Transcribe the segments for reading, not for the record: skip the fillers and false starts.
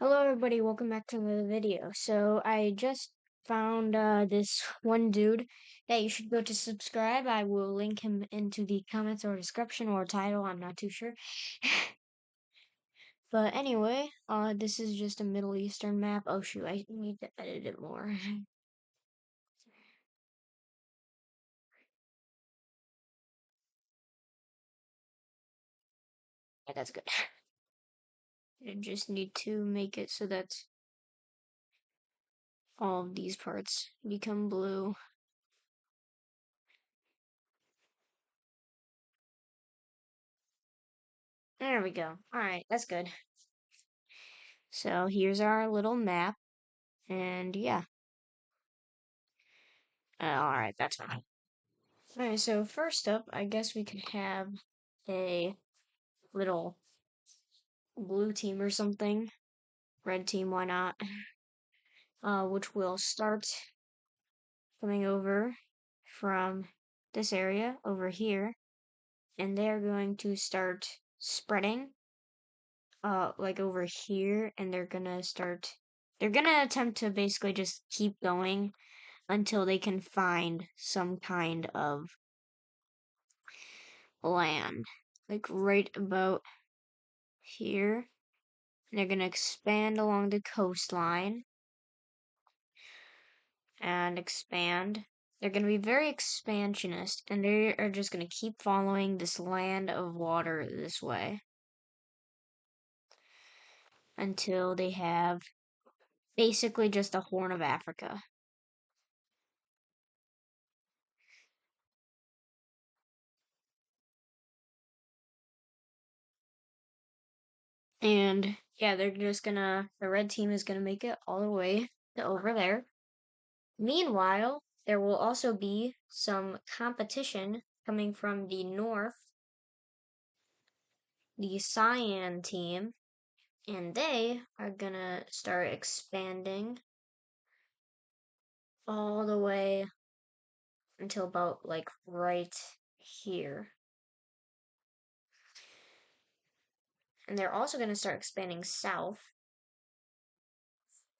Hello everybody, welcome back to another video. So I just found this one dude that you should go to subscribe. I will link him into the comments or description or title, I'm not too sure. But anyway, this is just a Middle Eastern map. Oh shoot, I need to edit it more. Yeah, that's good. I just need to make it so that all of these parts become blue. There we go. Alright, that's good. So here's our little map, and yeah. Alright, that's fine. Alright, so first up, I guess we could have a little blue team or something. Red team, why not? Which will start coming over from this area over here, and they're going to start spreading, like over here, and they're gonna attempt to basically just keep going until they can find some kind of land. Like right about here. They're going to expand along the coastline and expand. They're going to be very expansionist, and they are just going to keep following this land of water this way until they have basically just the Horn of Africa. And yeah, the red team is gonna make it all the way to over there. Meanwhile, there will also be some competition coming from the north, the Cyan team, and they are gonna start expanding all the way until about like right here. And they're also gonna start expanding south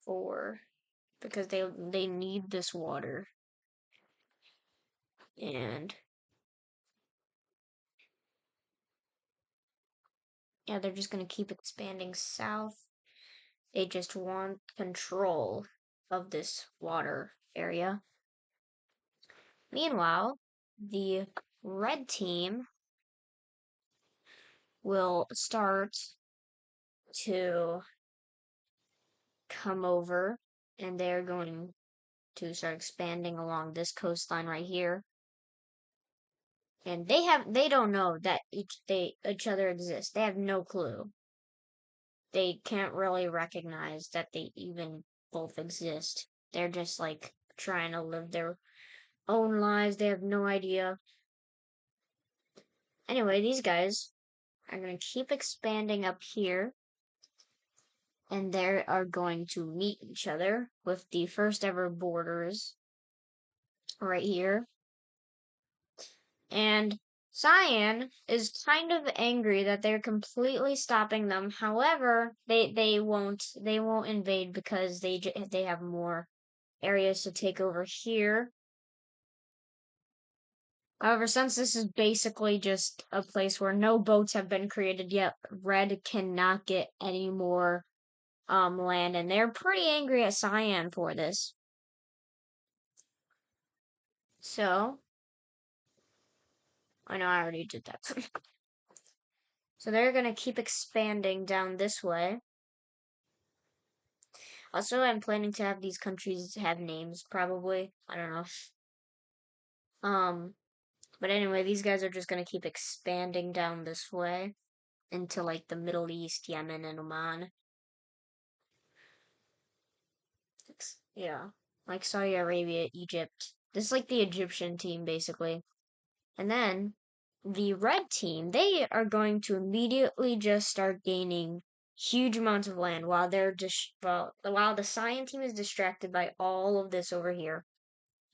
for because they need this water. And yeah, they're just gonna keep expanding south. They just want control of this water area. Meanwhile, the red team will start to come over, and they're going to start expanding along this coastline right here. And they don't know that each other exists. They have no clue. They can't really recognize that they even both exist. They're just like trying to live their own lives. They have no idea. Anyway, these guys are going to keep expanding up here, and they are going to meet each other with the first ever borders right here. And Cyan is kind of angry that they're completely stopping them. However, they won't invade because they have more areas to take over here. However, since this is basically just a place where no boats have been created yet, Red cannot get any more land, and they're pretty angry at Cyan for this. So, I know I already did that. So they're gonna keep expanding down this way. Also, I'm planning to have these countries have names, probably. I don't know. But anyway, these guys are just gonna keep expanding down this way into like the Middle East, Yemen, and Oman. Yeah, like Saudi Arabia, Egypt. This is like the Egyptian team, basically. And then the red team, they are going to immediately just start gaining huge amounts of land while while the Cyan team is distracted by all of this over here.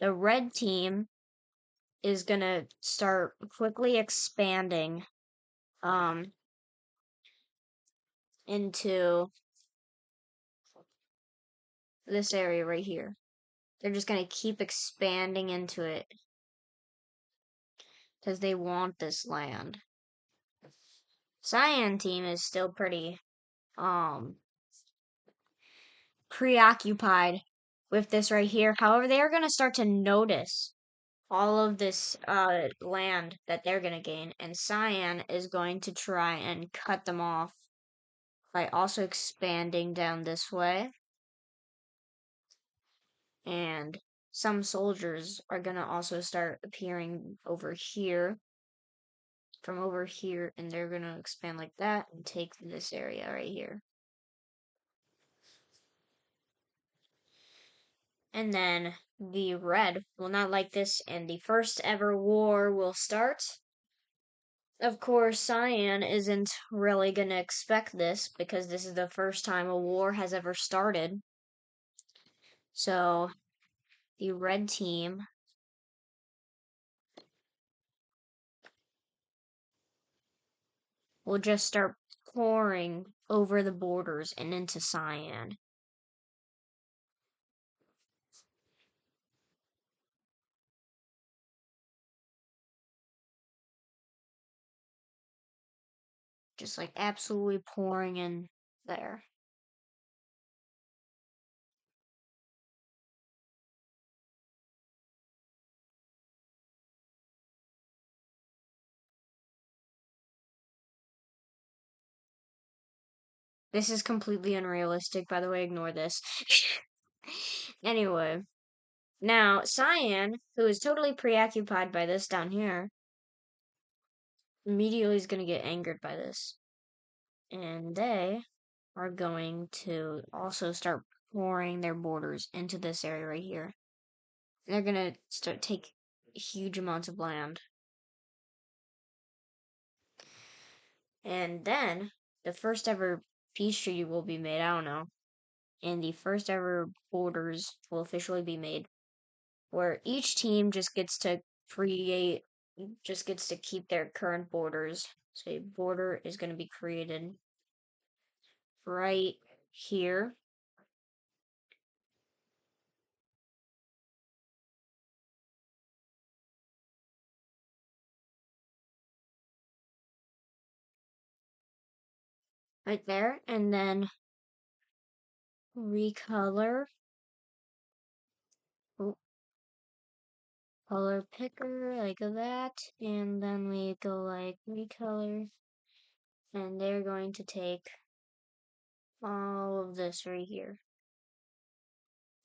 The red team is gonna start quickly expanding um into this area right here. They're just gonna keep expanding into it because they want this land. Cyan team is still pretty preoccupied with this right here. However, they are gonna start to notice all of this land that they're gonna gain, and Cyan is going to try and cut them off by also expanding down this way. And some soldiers are gonna also start appearing over here, from over here, and they're gonna expand like that and take this area right here. And then the red will not like this, and the first ever war will start. Of course, Cyan isn't really gonna expect this because this is the first time a war has ever started. So the red team will just start pouring over the borders and into Cyan. Just like absolutely pouring in there. This is completely unrealistic, by the way, ignore this. Anyway, now Cyan, who is totally preoccupied by this down here, immediately is going to get angered by this. And they are going to also start pouring their borders into this area right here. They're going to start take huge amounts of land. And then the first ever peace treaty will be made, I don't know. And the first ever borders will officially be made, where each team just gets to keep their current borders. So a border is going to be created right here. Right there, and then recolor. Oh, color picker like that, and then we go like recolor, and they're going to take all of this right here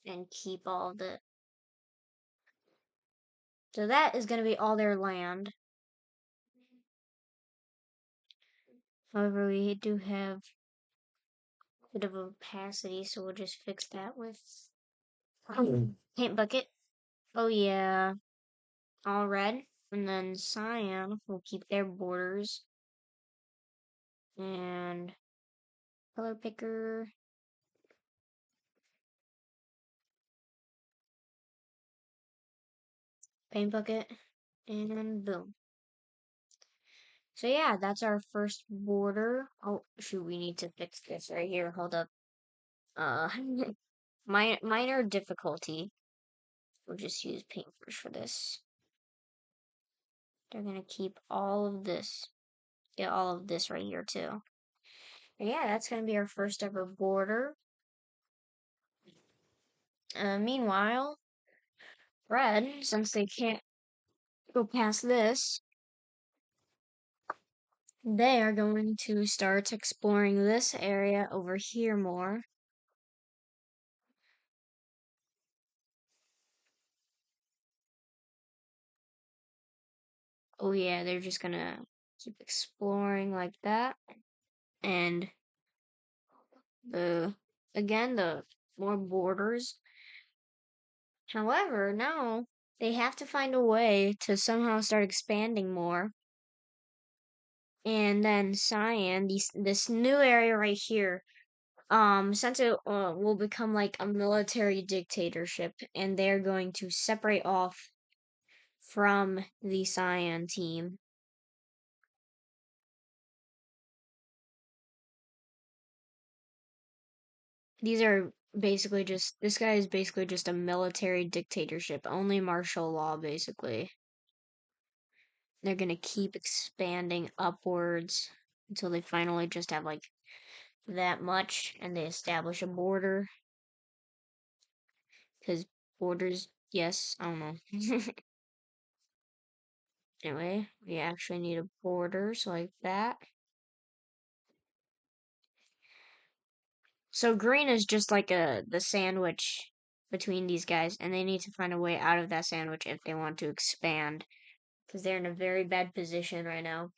and keep all of it. So that is going to be all their land. However, we do have a bit of opacity, so we'll just fix that with paint bucket. Oh yeah, all red. And then Cyan will keep their borders. And color picker. Paint bucket. And boom. So yeah, that's our first border. Oh shoot, we need to fix this right here. Hold up. Uh, minor difficulty. We'll just use paintbrush for this. They're gonna keep all of this. Get all of this right here too. But yeah, that's gonna be our first ever border. Meanwhile, red, since they can't go past this, they are going to start exploring this area over here more. Oh yeah, they're just gonna keep exploring like that. And the more borders. However, now they have to find a way to somehow start expanding more. And then Cyan, this new area right here, since it will become like a military dictatorship, and they're going to separate off from the Cyan team. These are basically just this guy is basically just a military dictatorship, only martial law basically. They're gonna keep expanding upwards until they finally just have like that much and they establish a border. Because borders, yes, I don't know. Anyway, we actually need a border, so like that. So green is just like the sandwich between these guys, and they need to find a way out of that sandwich if they want to expand, because they're in a very bad position right now.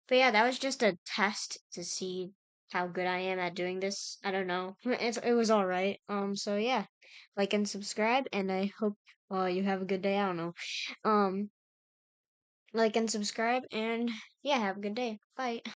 But yeah, that was just a test to see how good I am at doing this. I don't know. It was all right. So yeah, like and subscribe, and I hope you have a good day. I don't know. Um, like and subscribe, and yeah, have a good day. Bye.